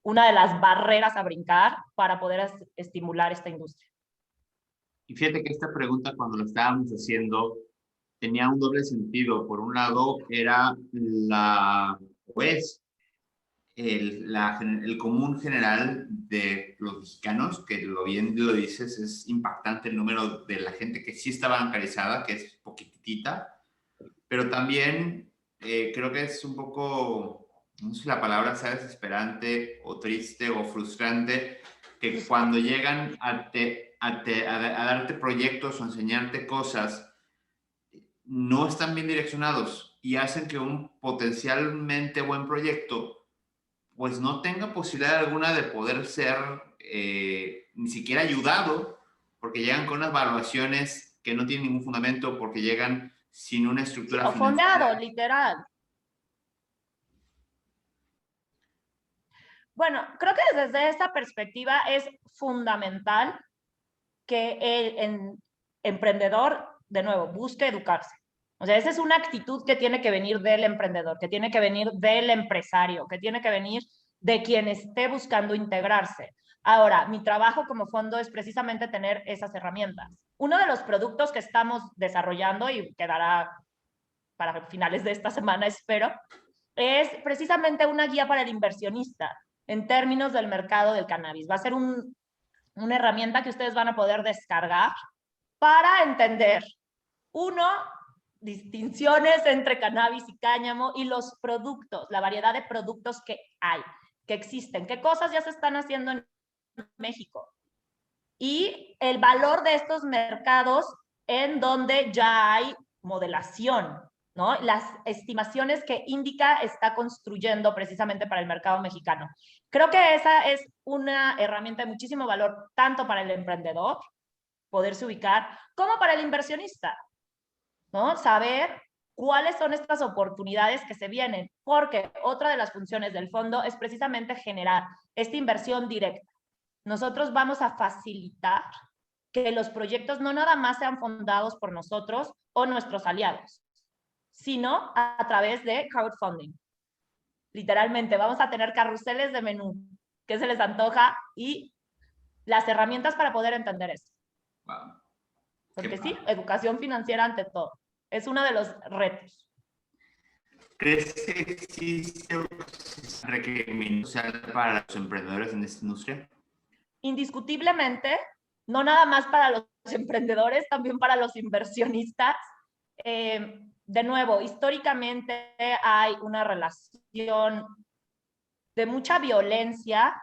Speaker 1: una de las barreras a brincar para poder estimular esta industria.
Speaker 2: Y fíjate que esta pregunta cuando lo estábamos haciendo tenía un doble sentido. Por un lado era pues, el común general de los mexicanos, que lo bien lo dices, es impactante el número de la gente que sí está bancarizada, que es poquitita, pero también creo que es un poco, no sé si la palabra sea desesperante o triste o frustrante, que cuando llegan a darte proyectos o enseñarte cosas, no están bien direccionados y hacen que un potencialmente buen proyecto pues no tenga posibilidad alguna de poder ser ni siquiera ayudado, porque llegan con unas evaluaciones que no tienen ningún fundamento, porque llegan sin una estructura
Speaker 1: O
Speaker 2: financiera.
Speaker 1: fondeado, literal. Bueno, creo que desde esta perspectiva es fundamental que el emprendedor, de nuevo, busque educarse. O sea, esa es una actitud que tiene que venir del emprendedor, que tiene que venir del empresario, que tiene que venir de quien esté buscando integrarse. Ahora, mi trabajo como fondo es precisamente tener esas herramientas. Uno de los productos que estamos desarrollando y quedará para finales de esta semana, espero, es precisamente una guía para el inversionista en términos del mercado del cannabis. Va a ser una herramienta que ustedes van a poder descargar para entender, uno, distinciones entre cannabis y cáñamo y los productos, la variedad de productos que hay, que existen, qué cosas ya se están haciendo en México y el valor de estos mercados en donde ya hay modelación, ¿no? Las estimaciones que Indica está construyendo precisamente para el mercado mexicano. Creo que esa es una herramienta de muchísimo valor, tanto para el emprendedor, poderse ubicar, como para el inversionista, ¿no? Saber cuáles son estas oportunidades que se vienen, porque otra de las funciones del fondo es precisamente generar esta inversión directa. Nosotros vamos a facilitar que los proyectos no nada más sean fundados por nosotros o nuestros aliados, sino a través de crowdfunding. Literalmente, vamos a tener carruseles de menú, que se les antoja, y las herramientas para poder entender esto.
Speaker 2: Wow.
Speaker 1: Porque sí, educación financiera ante todo. Es uno de los retos.
Speaker 2: ¿Crees que existe un requerimiento social para los emprendedores en esta industria?
Speaker 1: Indiscutiblemente, no nada más para los emprendedores, también para los inversionistas. De nuevo, históricamente hay una relación de mucha violencia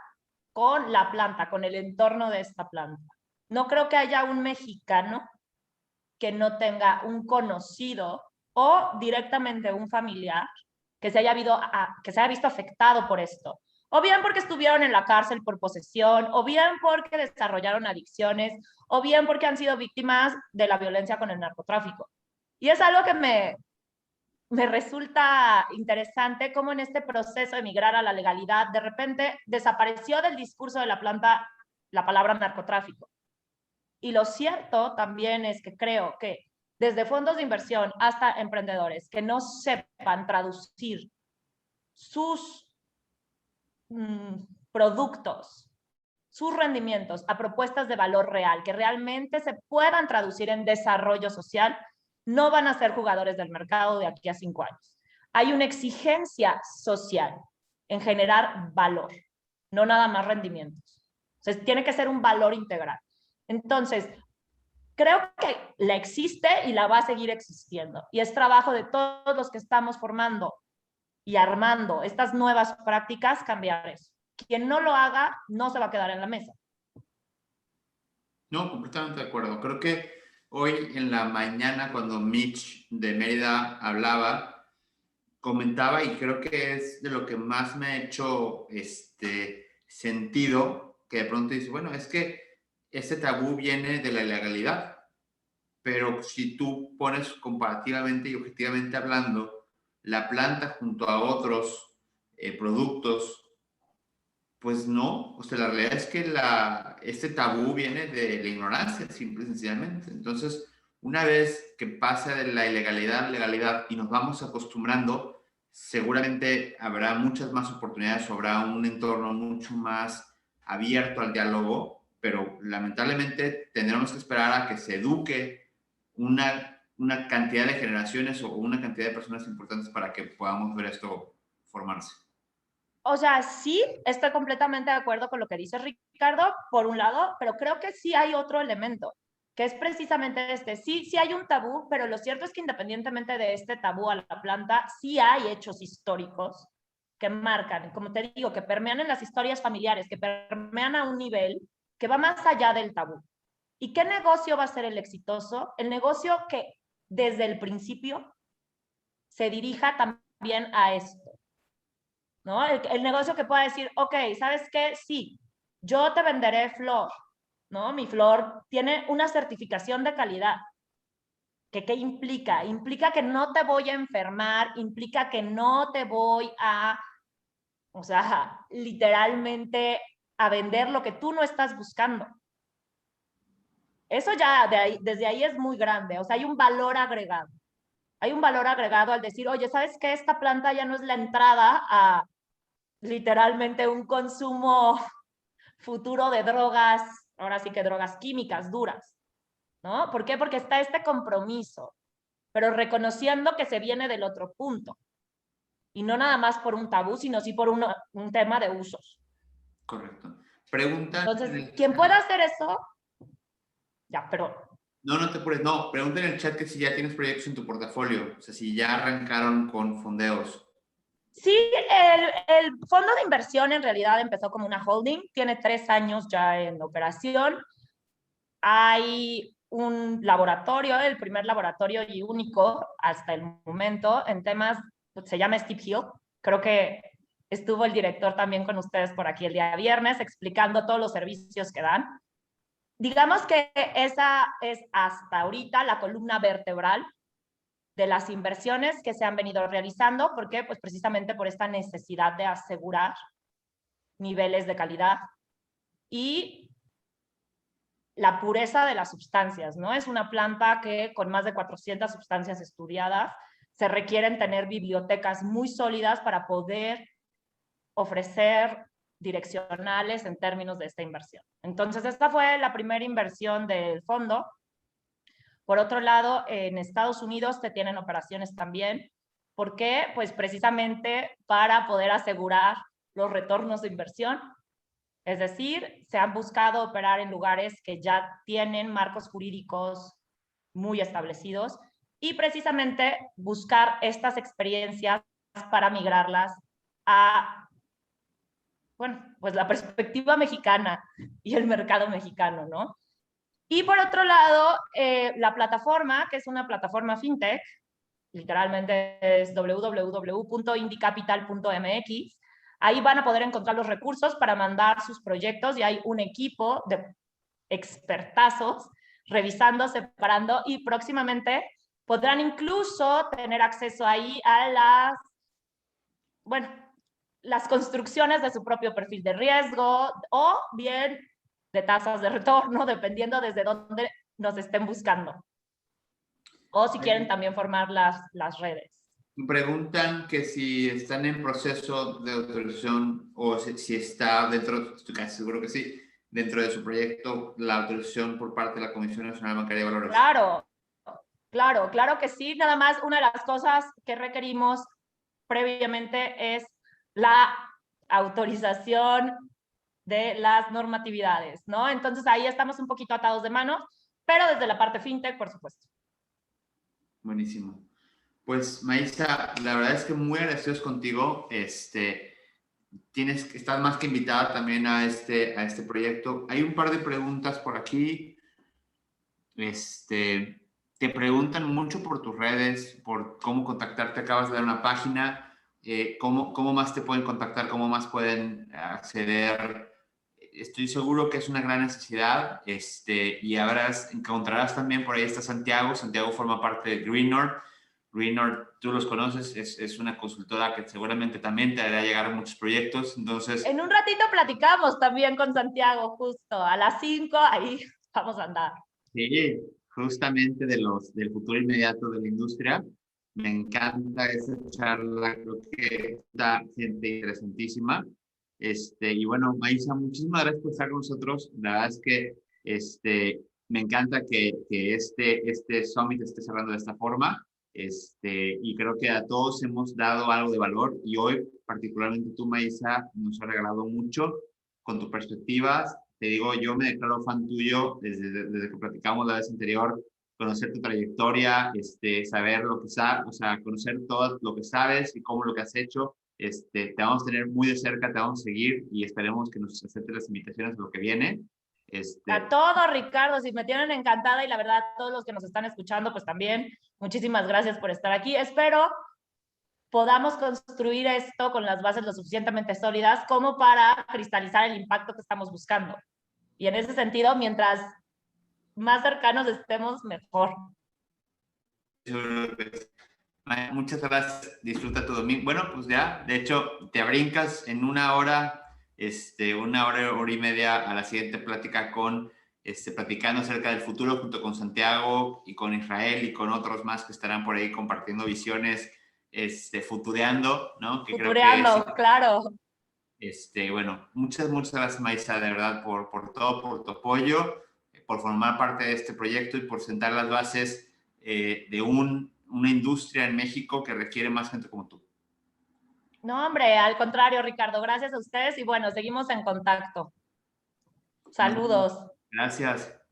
Speaker 1: con la planta, con el entorno de esta planta. No creo que haya un mexicano que no tenga un conocido o directamente un familiar que se haya visto afectado por esto. O bien porque estuvieron en la cárcel por posesión, o bien porque desarrollaron adicciones, o bien porque han sido víctimas de la violencia con el narcotráfico. Y es algo que me resulta interesante cómo en este proceso de migrar a la legalidad, de repente desapareció del discurso de la planta la palabra narcotráfico. Y lo cierto también es que creo que desde fondos de inversión hasta emprendedores que no sepan traducir sus productos, sus rendimientos a propuestas de valor real, que realmente se puedan traducir en desarrollo social, no van a ser jugadores del mercado de aquí a 5 años. Hay una exigencia social en generar valor, no nada más rendimientos. Entonces, tiene que ser un valor integral. Entonces, creo que la existe y la va a seguir existiendo. Y es trabajo de todos los que estamos formando y armando estas nuevas prácticas cambiar eso. Quien no lo haga no se va a quedar en la mesa.
Speaker 2: No, completamente de acuerdo. Creo que hoy en la mañana cuando Mitch de Mérida hablaba, comentaba y creo que es de lo que más me ha hecho sentido, que de pronto dice, bueno, es que este tabú viene de la ilegalidad, pero si tú pones comparativamente y objetivamente hablando la planta junto a otros productos, pues no, o sea, la realidad es que este tabú viene de la ignorancia, simple y sencillamente. Entonces, una vez que pasa de la ilegalidad a la legalidad y nos vamos acostumbrando, seguramente habrá muchas más oportunidades, habrá un entorno mucho más abierto al diálogo, pero lamentablemente tendremos que esperar a que se eduque una cantidad de generaciones o una cantidad de personas importantes para que podamos ver esto formarse.
Speaker 1: O sea, sí, estoy completamente de acuerdo con lo que dice Ricardo, por un lado, pero creo que sí hay otro elemento, que es precisamente este. Sí, sí hay un tabú, pero lo cierto es que independientemente de este tabú a la planta, sí hay hechos históricos que marcan, como te digo, que permean en las historias familiares, que permean a un nivel que va más allá del tabú. ¿Y qué negocio va a ser el exitoso? El negocio que desde el principio se dirija también a esto, ¿no? El negocio que pueda decir, ok, ¿sabes qué? Sí, yo te venderé flor, ¿no? Mi flor tiene una certificación de calidad. ¿Qué implica? Implica que no te voy a enfermar, implica que no te voy a, o sea, literalmente a vender lo que tú no estás buscando. Eso ya desde ahí es muy grande, o sea, hay un valor agregado. Hay un valor agregado al decir, oye, ¿sabes qué? Esta planta ya no es la entrada a literalmente un consumo futuro de drogas, ahora sí que drogas químicas duras, ¿no? ¿Por qué? Porque está este compromiso, pero reconociendo que se viene del otro punto. Y no nada más por un tabú, sino sí por un tema de usos.
Speaker 2: Correcto. Preguntan en
Speaker 1: Entonces,
Speaker 2: el
Speaker 1: quien pueda
Speaker 2: chat.
Speaker 1: hacer eso, ya, pero
Speaker 2: No, no te apures. No, pregunta en el chat que si ya tienes proyectos en tu portafolio. O sea, si ya arrancaron con fondeos.
Speaker 1: sí, el fondo de inversión en realidad empezó como una holding, tiene 3 años ya en operación. Hay un laboratorio, el primer laboratorio y único hasta el momento en temas, se llama Steve Hill. Creo que estuvo el director también con ustedes por aquí el día viernes explicando todos los servicios que dan. Digamos que esa es hasta ahorita la columna vertebral de las inversiones que se han venido realizando. ¿Por qué? Pues precisamente por esta necesidad de asegurar niveles de calidad y la pureza de las sustancias, ¿no? Es una planta que con más de 400 sustancias estudiadas se requieren tener bibliotecas muy sólidas para poder ofrecer direccionales en términos de esta inversión. Entonces, esta fue la primera inversión del fondo. Por otro lado, en Estados Unidos te tienen operaciones también. ¿Por qué? Pues precisamente para poder asegurar los retornos de inversión. Es decir, se han buscado operar en lugares que ya tienen marcos jurídicos muy establecidos y precisamente buscar estas experiencias para migrarlas a, bueno, pues la perspectiva mexicana y el mercado mexicano, ¿no? Y por otro lado, la plataforma, que es una plataforma fintech, literalmente es www.indicapital.mx. Ahí van a poder encontrar los recursos para mandar sus proyectos y hay un equipo de expertazos revisando, separando y próximamente podrán incluso tener acceso ahí a las, bueno, las construcciones de su propio perfil de riesgo o bien de tasas de retorno, dependiendo desde dónde nos estén buscando. O si quieren también formar las redes.
Speaker 2: Preguntan que si están en proceso de autorización o si está dentro, estoy casi seguro que sí, dentro de su proyecto la autorización por parte de la Comisión Nacional Bancaria de Valores.
Speaker 1: Claro, claro que sí. Nada más una de las cosas que requerimos previamente es la autorización de las normatividades, ¿no? Entonces ahí estamos un poquito atados de manos, pero desde la parte fintech, por supuesto.
Speaker 2: Buenísimo. Pues, Maísa, la verdad es que muy agradecidos contigo. Estás más que invitada también a este proyecto. Hay un par de preguntas por aquí. Te preguntan mucho por tus redes, por cómo contactarte. Acabas de dar una página. ¿Cómo más te pueden contactar? ¿Cómo más pueden acceder? Estoy seguro que es una gran necesidad. Y encontrarás también por ahí está Santiago. Santiago forma parte de Greenor. Greenor, tú los conoces, es una consultora que seguramente también te hará llegar a muchos proyectos. Entonces,
Speaker 1: En un ratito platicamos también con Santiago, justo a las 5, ahí vamos a andar.
Speaker 2: sí, justamente del futuro inmediato de la industria. Me encanta esa charla, creo que está gente interesantísima. Y bueno, Maísa, muchísimas gracias por estar con nosotros. La verdad es que me encanta que este summit esté cerrando de esta forma. Y creo que a todos hemos dado algo de valor y hoy, particularmente tú, Maísa, nos ha regalado mucho con tus perspectivas. Te digo, yo me declaro fan tuyo desde que platicamos la vez anterior, conocer tu trayectoria, saber lo que sabes, o sea, conocer todo lo que sabes y cómo lo que has hecho, te vamos a tener muy de cerca, te vamos a seguir y esperemos que nos aceptes las invitaciones a lo que viene.
Speaker 1: A todo, Ricardo, si me tienen encantada y la verdad, todos los que nos están escuchando, pues también, muchísimas gracias por estar aquí. Espero podamos construir esto con las bases lo suficientemente sólidas como para cristalizar el impacto que estamos buscando. Y en ese sentido, mientras más cercanos estemos, mejor.
Speaker 2: Muchas gracias, disfruta tu domingo. Bueno, pues ya, de hecho, te brincas en una hora, hora y media a la siguiente plática platicando acerca del futuro junto con Santiago y con Israel y con otros más que estarán por ahí compartiendo visiones, futureando, ¿no? Que
Speaker 1: futureando,
Speaker 2: creo que es,
Speaker 1: claro.
Speaker 2: Bueno, muchas gracias, Maisa, de verdad, por todo, por tu apoyo, por formar parte de este proyecto y por sentar las bases de una industria en México que requiere más gente como tú.
Speaker 1: No, hombre, al contrario, Ricardo, gracias a ustedes y bueno, seguimos en contacto. Saludos.
Speaker 2: Gracias.